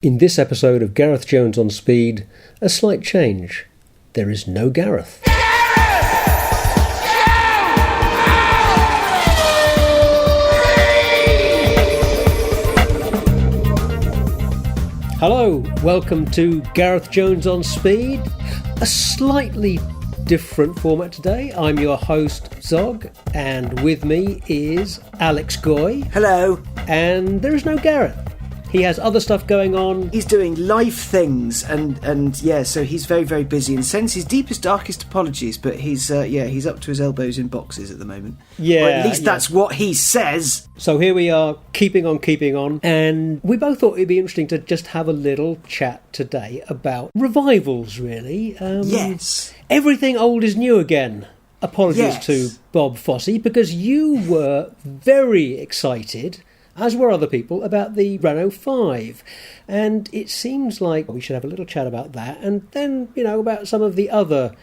In this episode of Gareth Jones on Speed, a slight change. There is no Gareth. Hello, welcome to Gareth Jones on Speed. A slightly different format today. I'm your host, Zog, and with me is Alex Goy. Hello. And there is no Gareth. He has other stuff going on. He's doing live things, and yeah, so he's very, very busy and sends his deepest, darkest apologies. But he's up to his elbows in boxes at the moment. Yeah, or at least that's what he says. So here we are, keeping on, and we both thought it'd be interesting to just have a little chat today about revivals. Really, yes. Everything old is new again. Apologies to Bob Fosse, because you were very excited, as were other people, about the Renault 5. And it seems like we should have a little chat about that, and then, about some of the other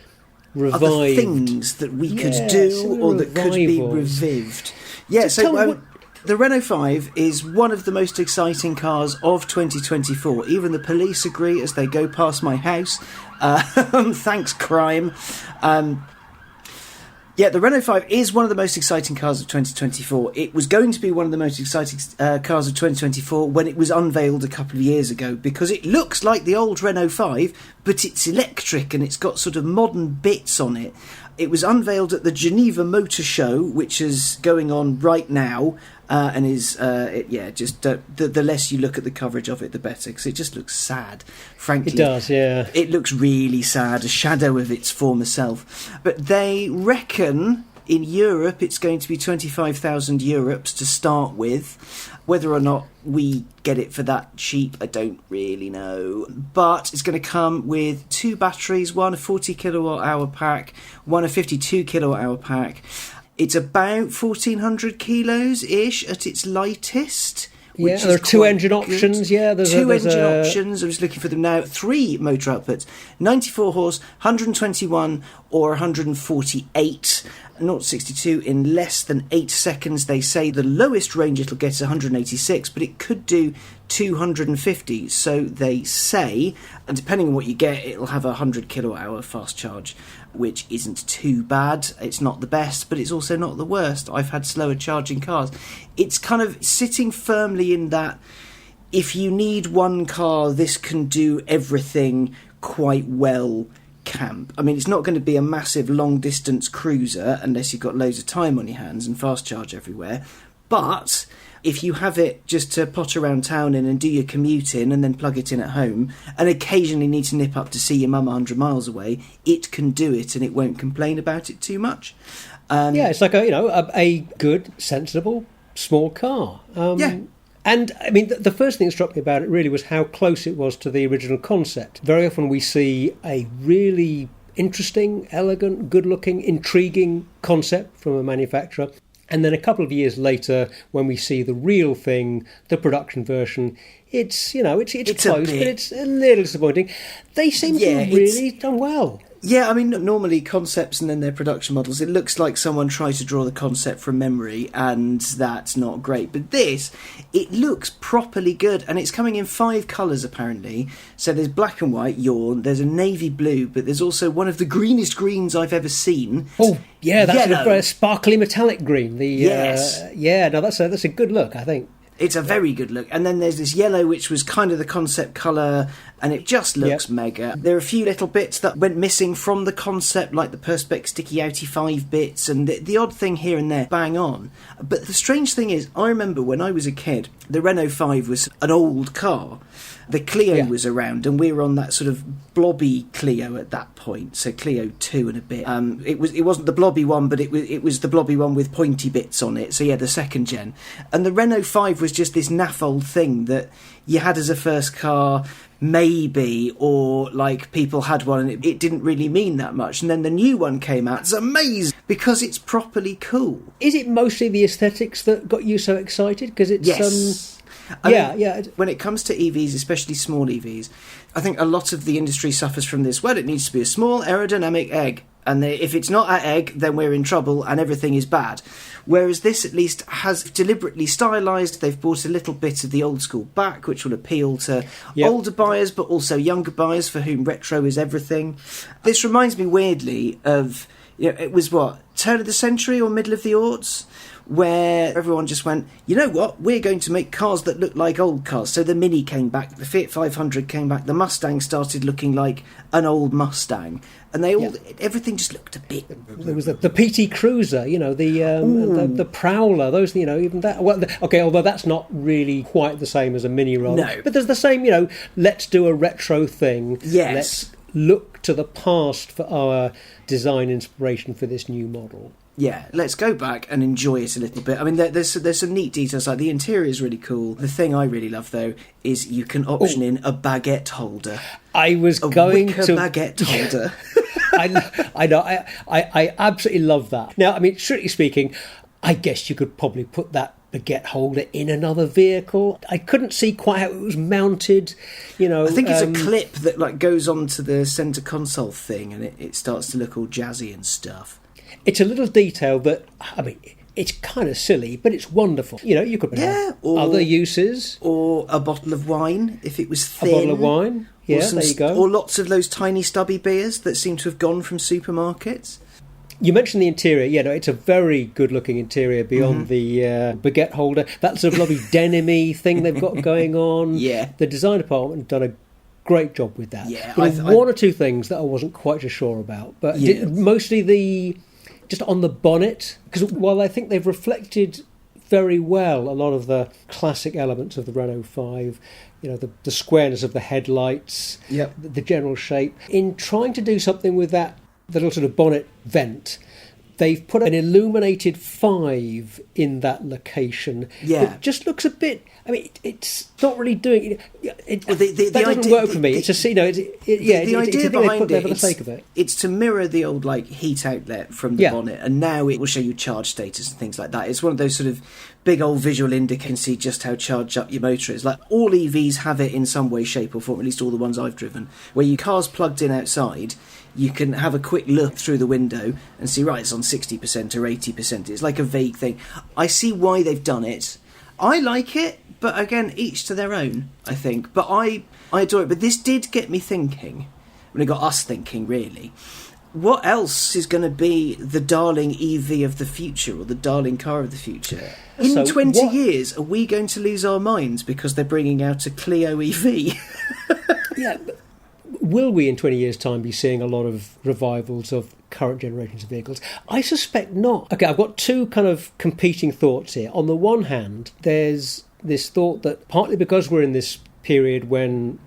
revived... Other things that we could do, or that could be revived. Yeah, so the Renault 5 is one of the most exciting cars of 2024. Even the police agree as they go past my house. Thanks, crime. Yeah, the Renault 5 is one of the most exciting cars of 2024. It was going to be one of the most exciting cars of 2024 when it was unveiled a couple of years ago, because it looks like the old Renault 5, but it's electric and it's got sort of modern bits on it. It was unveiled at the Geneva Motor Show, which is going on right now, and is, the less you look at the coverage of it, the better, because it just looks sad, frankly. It does, yeah. It looks really sad, a shadow of its former self. But they reckon in Europe it's going to be 25,000 Europes to start with. Whether or not we get it for that cheap, I don't really know. But it's going to come with two batteries, one a 40 kilowatt hour pack, one a 52 kilowatt hour pack. It's about 1,400 kilos-ish at its lightest. Yeah, there are two engine options. Yeah, there's two engine options. I'm just looking for them now. 3 motor outputs: 94 horse, 121 or 148. 0-62 in less than 8 seconds. They say the lowest range it'll get is 186, but it could do 250. So they say, and depending on what you get, it'll have a 100 kilowatt hour fast charge, which isn't too bad. It's not the best, but it's also not the worst. I've had slower charging cars. It's kind of sitting firmly in that if you need one car, this can do everything quite well camp. I mean, it's not going to be a massive long distance cruiser unless you've got loads of time on your hands and fast charge everywhere. But if you have it just to potter around town in and do your commute in and then plug it in at home and occasionally need to nip up to see your mum 100 miles away, it can do it and it won't complain about it too much. It's like a good, sensible, small car. And, I mean, the first thing that struck me about it really was how close it was to the original concept. Very often we see a really interesting, elegant, good-looking, intriguing concept from a manufacturer. And then a couple of years later, when we see the real thing, the production version, it's close, but it's a little disappointing. They seem to have really done well. Yeah, I mean, normally concepts and then their production models, it looks like someone tried to draw the concept from memory, and that's not great. But this, it looks properly good, and it's coming in 5 colours, apparently. So there's black and white, yawn, there's a navy blue, but there's also one of the greenest greens I've ever seen. Oh, yeah, that's a sparkly metallic green. That's a good look, I think. It's a very good look. And then there's this yellow, which was kind of the concept colour, and it just looks mega. There are a few little bits that went missing from the concept, like the Perspex sticky outy 5 bits, and the odd thing here and there, bang on. But the strange thing is, I remember when I was a kid, the Renault 5 was an old car. The Clio was around, and we were on that sort of blobby Clio at that point, so Clio 2 and a bit. It wasn't the blobby one, but it was the blobby one with pointy bits on it, so yeah, the second gen. And the Renault 5 was just this naff old thing that you had as a first car, maybe, or like people had one and it didn't really mean that much. And then the new one came out. It's amazing because it's properly cool. Is it mostly the aesthetics that got you so excited? Because it's yes. When it comes to EVs, especially small EVs, I think a lot of the industry suffers from this. Well, it needs to be a small aerodynamic egg. And if it's not at egg, then we're in trouble and everything is bad. Whereas this at least has deliberately stylised. They've brought a little bit of the old school back, which will appeal to older buyers, but also younger buyers for whom retro is everything. This reminds me weirdly of, it was turn of the century or middle of the aughts, where everyone just went, you know what, we're going to make cars that look like old cars. So the Mini came back, the Fiat 500 came back, the Mustang started looking like an old Mustang. And they all, everything just looked a bit... There was the PT Cruiser, the Prowler, those, even that... Well, although that's not really quite the same as a Mini roll. No. But there's the same, let's do a retro thing. Yes. Let's look to the past for our design inspiration for this new model. Yeah, let's go back and enjoy it a little bit. I mean, there's some neat details, like the interior is really cool. The thing I really love, though, is you can option in a baguette holder. I was going wicker to... baguette holder. I know, I absolutely love that. Now, I mean, strictly speaking, I guess you could probably put that baguette holder in another vehicle. I couldn't see quite how it was mounted, I think it's a clip that goes onto the centre console thing, and it starts to look all jazzy and stuff. It's a little detail that, I mean, it's kind of silly, but it's wonderful. You could have other uses. Or a bottle of wine, if it was thin. A bottle of wine, there you go. Or lots of those tiny stubby beers that seem to have gone from supermarkets. You mentioned the interior. It's a very good-looking interior beyond the baguette holder. That sort of lovely denim-y thing they've got going on. Yeah. The design department have done a great job with that. Yeah. One or two things that I wasn't quite so sure about, but mostly just on the bonnet, because while I think they've reflected very well a lot of the classic elements of the Renault 5, the squareness of the headlights, the general shape, in trying to do something with that little sort of bonnet vent, they've put an illuminated 5 in that location. Yeah. It just looks a bit... I mean, it's not really doing... That doesn't idea, work for me. It's just, the idea behind it, for the sake of it. It's to mirror the old, heat outlet from the bonnet, and now it will show you charge status and things like that. It's one of those sort of big old visual indicators, see just how charged up your motor is. Like, all EVs have it in some way, shape or form, at least all the ones I've driven, where your car's plugged in outside... You can have a quick look through the window and see, right, it's on 60% or 80%. It's like a vague thing. I see why they've done it. I like it, but again, each to their own, I think. But I adore it. But this did get me thinking. Well, it got us thinking, really. What else is going to be the darling EV of the future, or the darling car of the future? In 20 years, are we going to lose our minds because they're bringing out a Clio EV? Yeah, but will we in 20 years' time be seeing a lot of revivals of current generations of vehicles? I suspect not. Okay, I've got two kind of competing thoughts here. On the one hand, there's this thought that partly because we're in this period when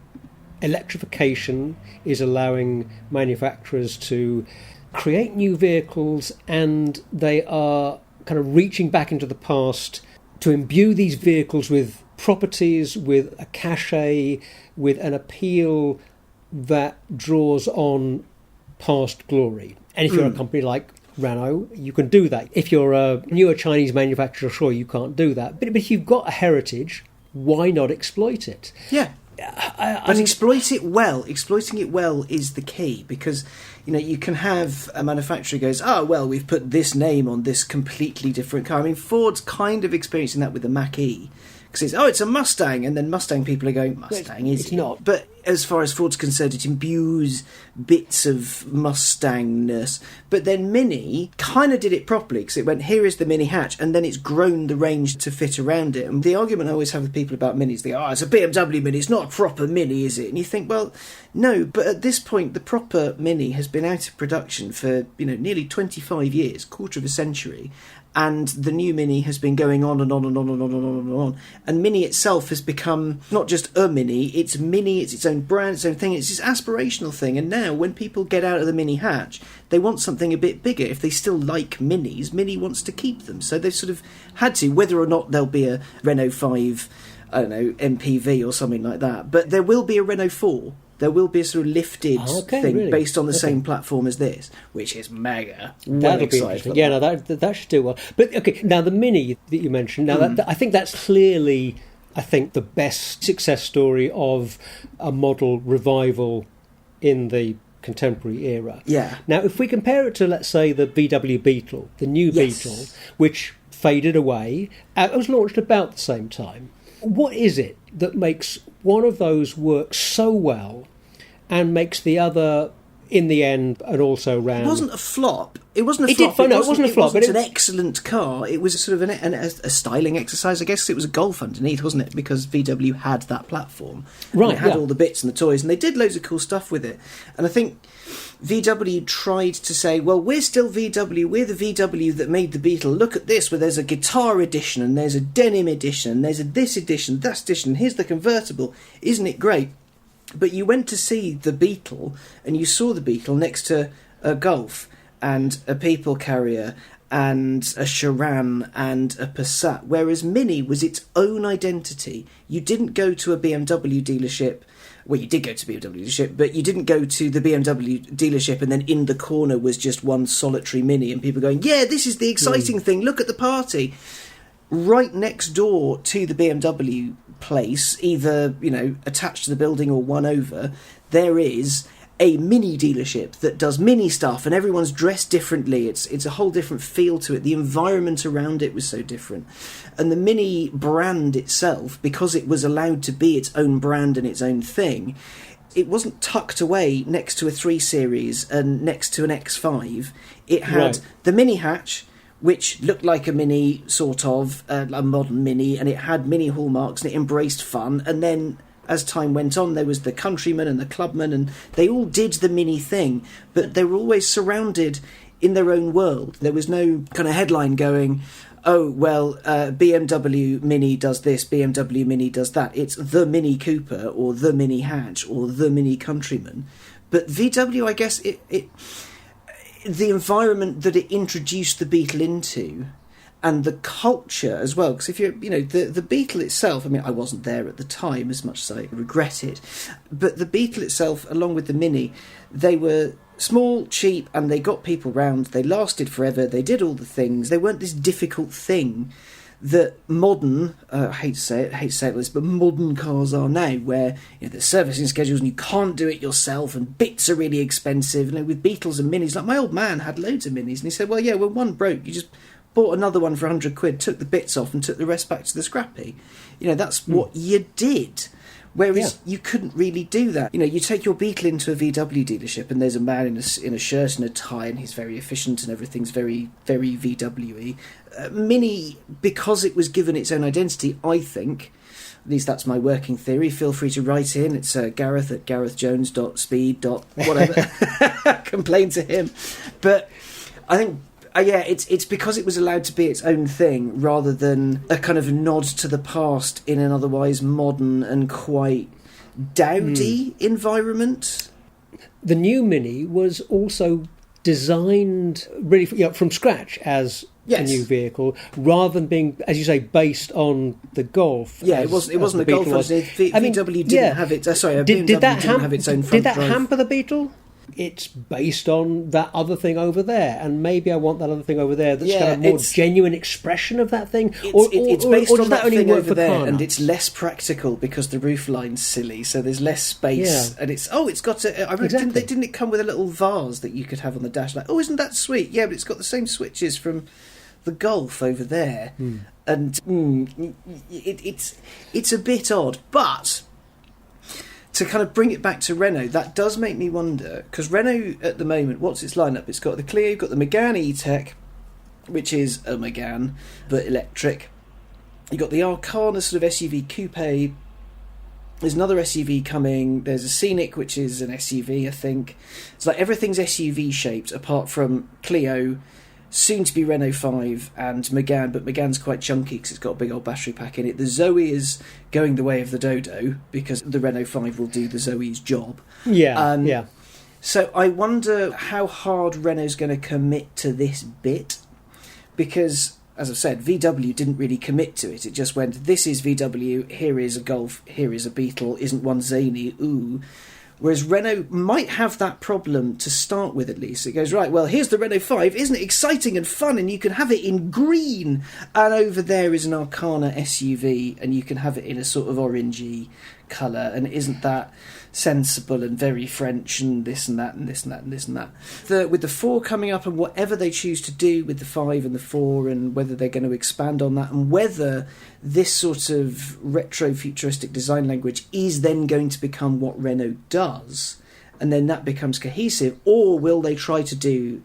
electrification is allowing manufacturers to create new vehicles, and they are kind of reaching back into the past to imbue these vehicles with properties, with a cachet, with an appeal that draws on past glory. And if you're a company like Renault, you can do that. If you're a newer Chinese manufacturer, sure, you can't do that. But if you've got a heritage, why not exploit it? Yeah. But exploit it well. Exploiting it well is the key, because you can have a manufacturer goes, we've put this name on this completely different car. I mean, Ford's kind of experiencing that with the Mach-E. Because it's a Mustang, and then Mustang people are going, Mustang, is it? Not. But as far as Ford's concerned, it imbues bits of Mustangness. But then Mini kind of did it properly, because it went, here is the Mini hatch, and then it's grown the range to fit around it. And the argument I always have with people about Minis, they go, it's a BMW Mini, it's not a proper Mini, is it? And you think, well, no, but at this point, the proper Mini has been out of production for, nearly 25 years, quarter of a century. And the new Mini has been going on and on and on and on and on and on. And Mini itself has become not just a Mini, it's its own brand, its own thing, it's this aspirational thing. And now when people get out of the Mini hatch, they want something a bit bigger. If they still like Minis, Mini wants to keep them. So they've sort of had to, whether or not there'll be a Renault 5, I don't know, MPV or something like that. But there will be a Renault 4. There will be a sort of lifted thing based on the same platform as this, which is mega. That'll be interesting. Yeah, no, that should do well. But okay, now the Mini that you mentioned, now I think that's clearly, the best success story of a model revival in the contemporary era. Yeah. Now, if we compare it to, let's say, the VW Beetle, the new Yes. Beetle, which faded away, it was launched about the same time. What is it that makes one of those work so well and makes the other, in the end, an also-ran? It wasn't a flop. It wasn't a It flop. did, no, it wasn't a flop, It but was an excellent car. It was sort of a styling exercise, I guess. It was a Golf underneath, wasn't it? Because VW had that platform. Right, and it had yeah. all the bits and the toys, and they did loads of cool stuff with it. And I think VW tried to say, well, we're still VW. We're the VW that made the Beetle. Look at this, where there's a guitar edition, and there's a denim edition, and there's a this edition, that edition. Here's the convertible. Isn't it great? But you went to see the Beetle, and you saw the Beetle next to a Golf and a People Carrier and a Charan and a Passat, whereas Mini was its own identity. You didn't go to a BMW dealership. Well, you did go to a BMW dealership, but you didn't go to the BMW dealership and then in the corner was just one solitary Mini and people going, yeah, this is the exciting thing, look at the party. Right next door to the BMW place, either, attached to the building or one over, there is a Mini dealership that does Mini stuff, and everyone's dressed differently. It's a whole different feel to it. The environment around it was so different. And the Mini brand itself, because it was allowed to be its own brand and its own thing, it wasn't tucked away next to a 3 Series and next to an X5. It had the Mini hatch, which looked like a Mini, sort of, a modern Mini, and it had Mini hallmarks, and it embraced fun. And then, as time went on, there was the Countryman and the Clubman, and they all did the Mini thing, but they were always surrounded in their own world. There was no kind of headline going, oh, well, BMW Mini does this, BMW Mini does that. It's the Mini Cooper, or the Mini Hatch, or the Mini Countryman. But VW, I guess, the environment that it introduced the Beetle into, and the culture as well, because if you're, the Beetle itself, I mean, I wasn't there at the time, as much as I regret it, but the Beetle itself, along with the Mini, they were small, cheap, and they got people round, they lasted forever, they did all the things, they weren't this difficult thing that modern, I hate to say it like this, but modern cars are now, where there's servicing schedules and you can't do it yourself, and bits are really expensive. With Beetles and Minis, like my old man had loads of Minis, and he said, well, yeah, when one broke, you just bought another one for 100 quid, took the bits off, and took the rest back to the scrappy. That's what you did. Whereas you couldn't really do that. You take your Beetle into a VW dealership and there's a man in a shirt and a tie and he's very efficient and everything's very, very VW-y. Mini, because it was given its own identity, I think, at least that's my working theory, feel free to write in. It's Gareth at garethjones.speed. Whatever. Complain to him. But I think... it's because it was allowed to be its own thing rather than a kind of nod to the past in an otherwise modern and quite dowdy environment. The new Mini was also designed really from scratch as a new vehicle, rather than being, as you say, based on the Golf. Yeah, it wasn't a Golf. VW didn't have it. Did that have its own front drive. Did that hamper the Beetle? It's based on that other thing over there, and maybe I want that other thing over there that's kind of more genuine expression of that thing. It's based on that thing over there, car and it's less practical because the roof line's silly, so there's less space. Yeah. And it's got a. Didn't it come with a little vase that you could have on the dash? Like, oh, isn't that sweet? Yeah, but it's got the same switches from the Golf over there, and it's a bit odd, but. To kind of bring it back to Renault, that does make me wonder, because Renault at the moment, what's its lineup? It's got the Clio, got the Megane E-Tech, which is a Megane, but electric. You've got the Arcana sort of SUV coupe. There's another SUV coming. There's a Scenic, which is an SUV, I think. It's like everything's SUV shaped, apart from Clio, soon to be Renault 5 and Megane, but Megane's quite chunky because it's got a big old battery pack in it. The Zoe is going the way of the Dodo because the Renault 5 will do the Zoe's job. Yeah. So I wonder how hard Renault's going to commit to this bit, because, as I've said, VW didn't really commit to it. It just went, this is VW, here is a Golf, here is a Beetle, isn't one zany, ooh. Whereas Renault might have that problem to start with, at least. It goes, right, well, here's the Renault 5. Isn't it exciting and fun? And you can have it in green. And over there is an Arcana SUV, and you can have it in a sort of orangey colour, and isn't that sensible and very French and this and that and this and that and this and that. With the 4 coming up and whatever they choose to do with the 5 and the 4 and whether they're going to expand on that and whether this sort of retro futuristic design language is then going to become what Renault does and then that becomes cohesive, or will they try to do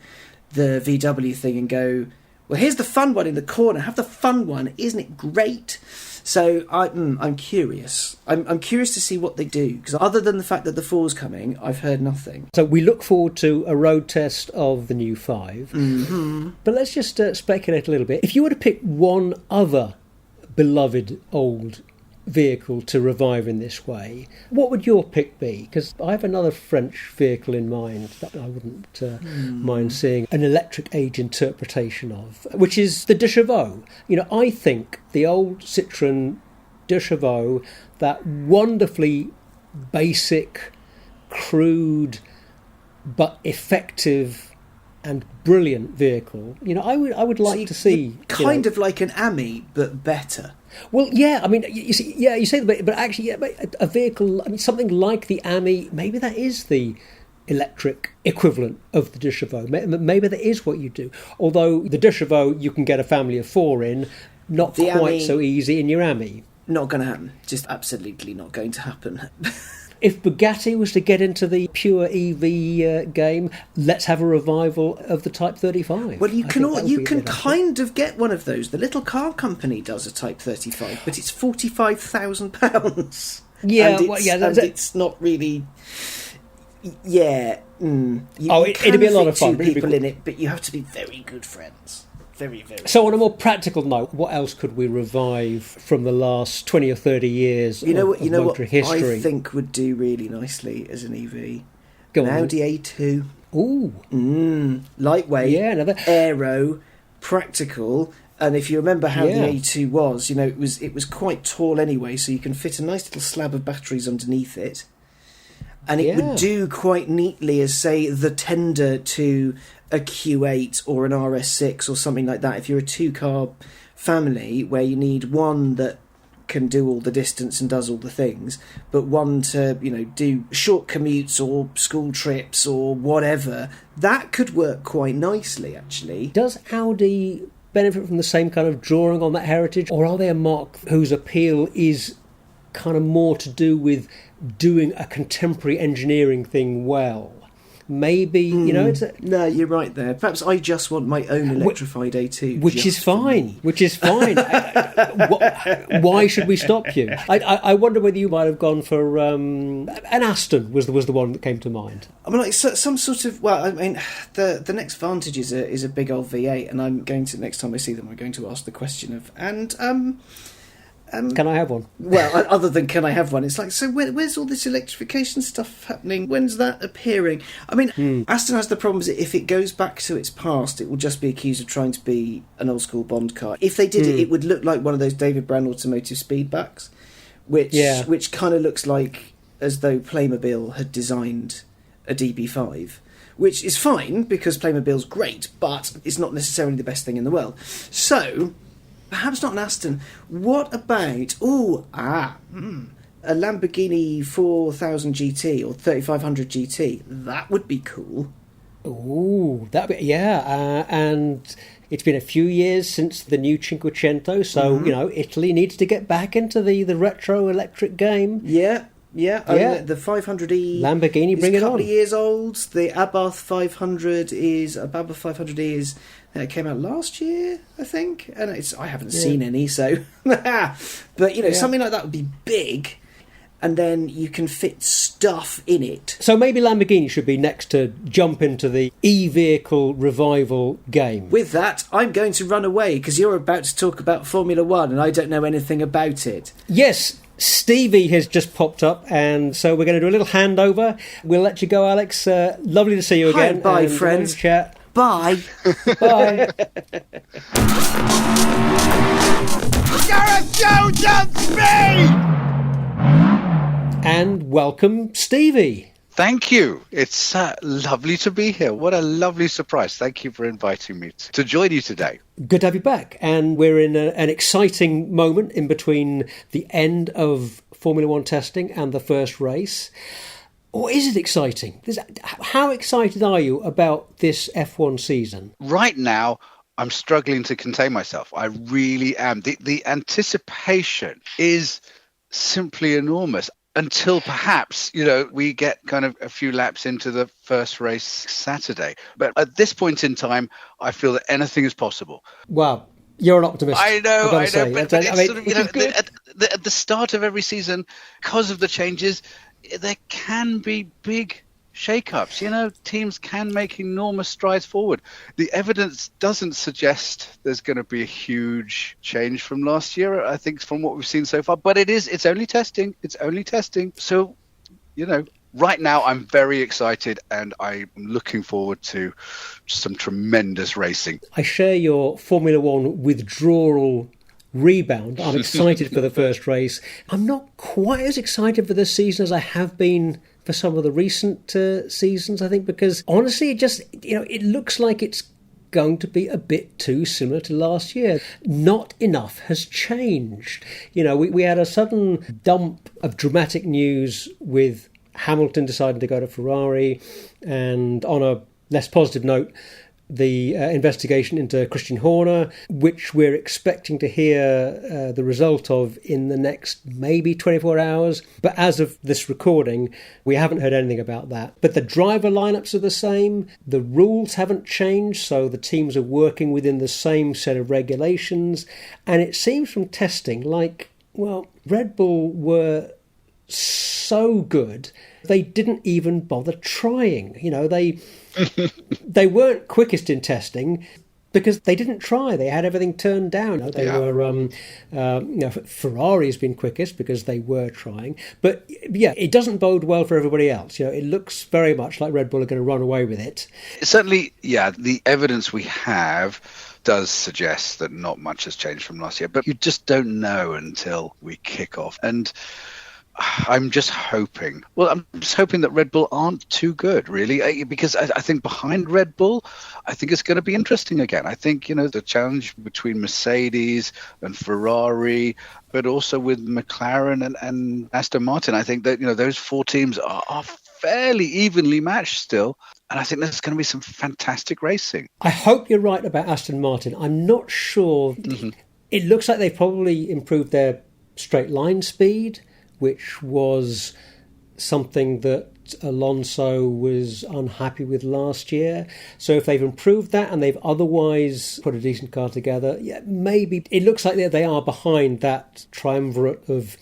the VW thing and go, well, here's the fun one in the corner, have the fun one, isn't it great? So I'm curious. I'm curious to see what they do, because other than the fact that the 4's coming, I've heard nothing. So we look forward to a road test of the new 5. Mm-hmm. But let's just speculate a little bit. If you were to pick one other beloved old vehicle to revive in this way, what would your pick be? Because I have another French vehicle in mind that I wouldn't mind seeing an electric age interpretation of, which is the De Chevaux. You know, I think the old Citroën De Chevaux, that wonderfully basic, crude but effective and brilliant vehicle, you know, I would like to see kind of like an Ami but better. Well, yeah, I mean, you say that, but actually, a vehicle, I mean, something like the Ami, maybe that is the electric equivalent of the De Chevaux. Maybe that is what you do. Although the De Chevaux, you can get a family of 4 in, not the quite Ami, so easy in your Ami. Not going to happen. Just absolutely not going to happen. If Bugatti was to get into the pure EV game, let's have a revival of the Type 35. Well, you can kind of get one of those. The little car company does a Type 35, but it's £45,000. Yeah, and it's not really. Yeah, it'd be a lot of fun. 2 people in it, but you have to be very good friends. Very, very. So on a more practical note, what else could we revive from the last 20 or 30 years of motor history? I think would do really nicely as an EV? Go an on. Audi A2. Ooh. Lightweight, yeah, aero, practical. And if you remember how the A2 was, you know, it was quite tall anyway, so you can fit a nice little slab of batteries underneath it. And it would do quite neatly as, say, the tender to a Q8 or an RS6 or something like that. If you're a 2-car family where you need one that can do all the distance and does all the things, but one to, you know, do short commutes or school trips or whatever, that could work quite nicely, actually. Does Audi benefit from the same kind of drawing on that heritage, or are they a marque whose appeal is kind of more to do with doing a contemporary engineering thing well? Maybe, you know, it's no, you're right there. Perhaps I just want my own electrified A2. Which is fine. Why should we stop you? I wonder whether you might have gone for an Aston was the one that came to mind. I mean, like some sort of, well, I mean, the next Vantage is a big old V8, and I'm going to, next time I see them, I'm going to ask the question of, can I have one? Well, other than can I have one, it's like, so where's all this electrification stuff happening? When's that appearing? I mean, Aston has the problem is that if it goes back to its past, it will just be accused of trying to be an old school Bond car. If they did it, it would look like one of those David Brown automotive speedbacks, which kind of looks like as though Playmobil had designed a DB5. Which is fine, because Playmobil's great, but it's not necessarily the best thing in the world. So perhaps not an Aston. What about a Lamborghini 4000 GT or 3500 GT? That would be cool. Ooh, that'd be and it's been a few years since the new Cinquecento, so you know, Italy needs to get back into the retro electric game. Yeah. I mean, the 500e Lamborghini, bring it on. Is a couple of years old. The Abarth 500e is it came out last year, I think, and I haven't seen any. So, but you know, something like that would be big, and then you can fit stuff in it. So maybe Lamborghini should be next to jump into the e-vehicle revival game. With that, I'm going to run away because you're about to talk about Formula One, and I don't know anything about it. Yes. Stevie has just popped up, and so we're going to do a little handover. We'll let you go, Alex. Lovely to see you again. Bye, friends. Chat. Bye. Bye. Gareth Jones on speed! And welcome, Stevie. Thank you. It's lovely to be here. What a lovely surprise. Thank you for inviting me to join you today. Good to have you back. And we're in an exciting moment in between the end of Formula One testing and the first race. Or is it exciting? How excited are you about this F1 season? Right now, I'm struggling to contain myself. I really am. The anticipation is simply enormous until perhaps, we get kind of a few laps into the first race Saturday. But at this point in time, I feel that anything is possible. Wow. You're an optimist. I know. But it's sort of, at the start of every season, because of the changes, there can be big shake-ups. Teams can make enormous strides forward. The evidence doesn't suggest there's going to be a huge change from last year, I think, from what we've seen so far. But it's only testing. So, right now I'm very excited and I'm looking forward to some tremendous racing. I share your Formula One withdrawal rebound. I'm excited for the first race. I'm not quite as excited for this season as I have been for some of the recent seasons, I think, because honestly, it looks like it's going to be a bit too similar to last year. Not enough has changed. We had a sudden dump of dramatic news with Hamilton deciding to go to Ferrari, and on a less positive note, the investigation into Christian Horner, which we're expecting to hear the result of in the next maybe 24 hours. But as of this recording, we haven't heard anything about that. But the driver lineups are the same. The rules haven't changed, so the teams are working within the same set of regulations. And it seems from testing Red Bull were so good they didn't even bother trying. They weren't quickest in testing because they didn't try. They had everything turned down. Ferrari's been quickest because they were trying. But it doesn't bode well for everybody else. It looks very much like Red Bull are going to run away with it. Certainly, the evidence we have does suggest that not much has changed from last year, but you just don't know until we kick off. And I'm just hoping that Red Bull aren't too good, really, because I think behind Red Bull, I think it's going to be interesting again. I think, the challenge between Mercedes and Ferrari, but also with McLaren and Aston Martin, I think that, those four teams are fairly evenly matched still. And I think there's going to be some fantastic racing. I hope you're right about Aston Martin. I'm not sure. Mm-hmm. It looks like they've probably improved their straight line speed, which was something that Alonso was unhappy with last year. So if they've improved that and they've otherwise put a decent car together, maybe it looks like they are behind that triumvirate of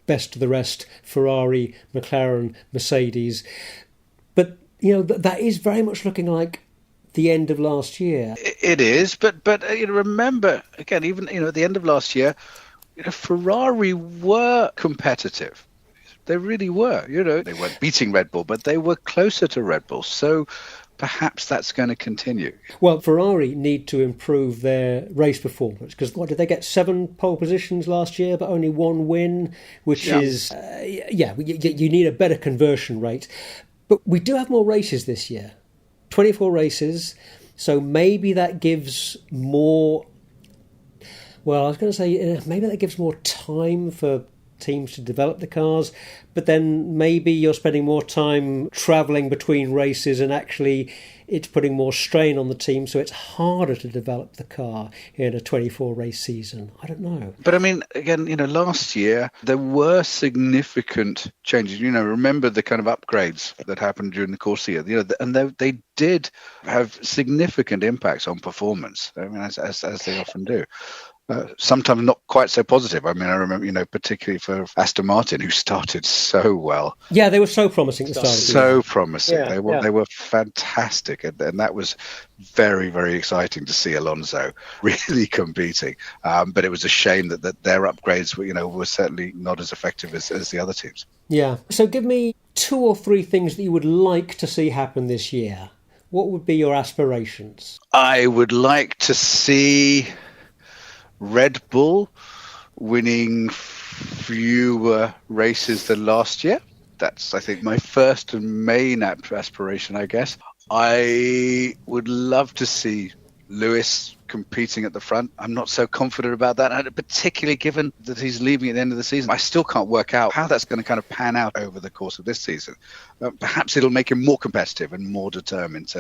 best of the rest, Ferrari, McLaren, Mercedes. But, that is very much looking like the end of last year. It is, but remember, again, even at the end of last year, Ferrari were competitive. They really were. They weren't beating Red Bull, but they were closer to Red Bull. So perhaps that's going to continue. Well, Ferrari need to improve their race performance because did they get 7 pole positions last year, but only 1 win, which is, you need a better conversion rate. But we do have more races this year, 24 races. So maybe that gives more. Well, I was going to say maybe that gives more time for teams to develop the cars, but then maybe you're spending more time travelling between races and actually it's putting more strain on the team, so it's harder to develop the car in a 24-race season. I don't know. But I mean, again, last year there were significant changes. Remember the kind of upgrades that happened during the course of the year, and they did have significant impacts on performance. I mean, as they often do. Sometimes not quite so positive. I mean, I remember, particularly for Aston Martin, who started so well. Yeah, they were so promising at the start. So promising. Yeah, they were fantastic. And that was very, very exciting to see Alonso really competing. But it was a shame that their upgrades were certainly not as effective as the other teams. Yeah. So give me 2 or 3 things that you would like to see happen this year. What would be your aspirations? I would like to see Red Bull winning fewer races than last year. That's, I think, my first and main aspiration, I guess. I would love to see Lewis competing at the front. I'm not so confident about that, and particularly given that he's leaving at the end of the season. I still can't work out how that's going to kind of pan out over the course of this season. Perhaps it'll make him more competitive and more determined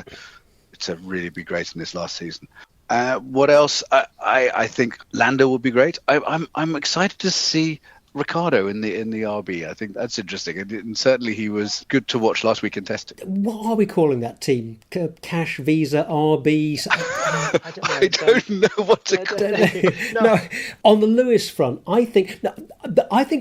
to really be great in this last season. What else? I think Lando will be great. I'm excited to see Ricciardo in the RB. I think that's interesting, and certainly he was good to watch last week in testing. What are we calling that team? Cash, Visa, RB? I don't know what to call it. No, on the Lewis front, I think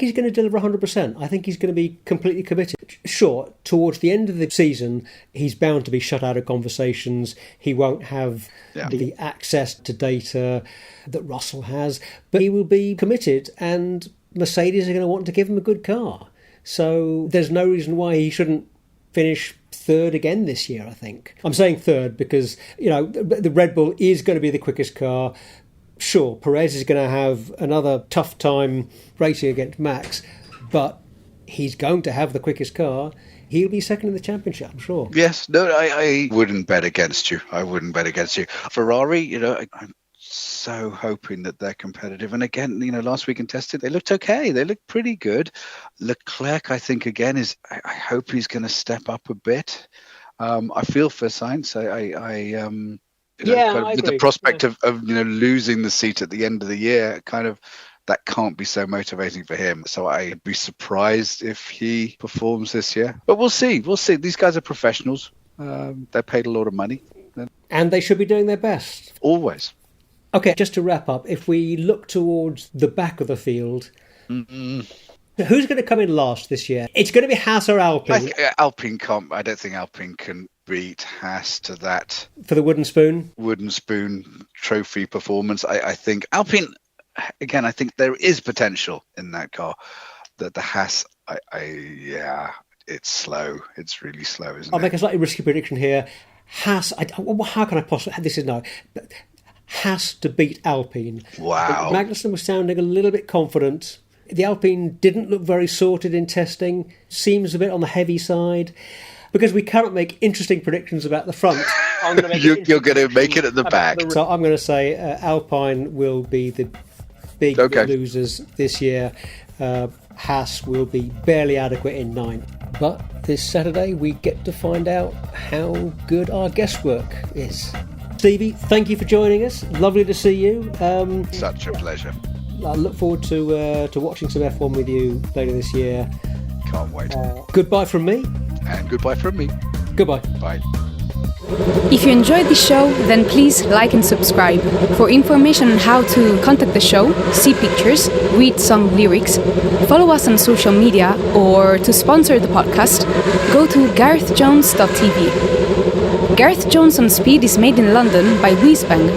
he's going to deliver 100%. I think he's going to be completely committed. Sure, towards the end of the season, he's bound to be shut out of conversations. He won't have the access to data that Russell has, but he will be committed, and Mercedes are going to want to give him a good car. So there's no reason why he shouldn't finish third again this year, I think. I'm saying third because, the Red Bull is going to be the quickest car. Sure, Perez is going to have another tough time racing against Max, but he's going to have the quickest car. He'll be second in the championship, I'm sure. Yes, no, I wouldn't bet against you. Ferrari, I'm so hoping that they're competitive. And again, last week in testing, they looked okay. They looked pretty good. Leclerc, I think, again, I hope he's going to step up a bit. I feel for Sainz. I with agree. the prospect of losing the seat at the end of the year, kind of that can't be so motivating for him. So I'd be surprised if he performs this year. But we'll see. These guys are professionals. They're paid a lot of money. And they should be doing their best. Always. Okay, just to wrap up, if we look towards the back of the field, who's going to come in last this year? It's going to be Haas or Alpine. I don't think Alpine can beat Haas to that. For the wooden spoon trophy performance. I think Alpine, again, I think there is potential in that car. That the Haas, it's slow. It's really slow, isn't it? I'll make a slightly risky prediction here. Haas, how can I possibly... This is no... Haas to beat Alpine. Wow. Magnussen was sounding a little bit confident. The Alpine didn't look very sorted in testing. Seems a bit on the heavy side. Because we cannot make interesting predictions about the front. You're going to make it at the back. So I'm going to say Alpine will be the big losers this year. Haas will be barely adequate in 9th. But this Saturday we get to find out how good our guesswork is. Stevie, thank you for joining us. Lovely to see you. Such a pleasure. I look forward to watching some F1 with you later this year. Can't wait. Goodbye from me. And goodbye from me. Goodbye. Bye. If you enjoyed this show, then please like and subscribe. For information on how to contact the show, see pictures, read song lyrics, follow us on social media, or to sponsor the podcast, go to garethjones.tv. Gareth Jones on Speed is made in London by Whizbang.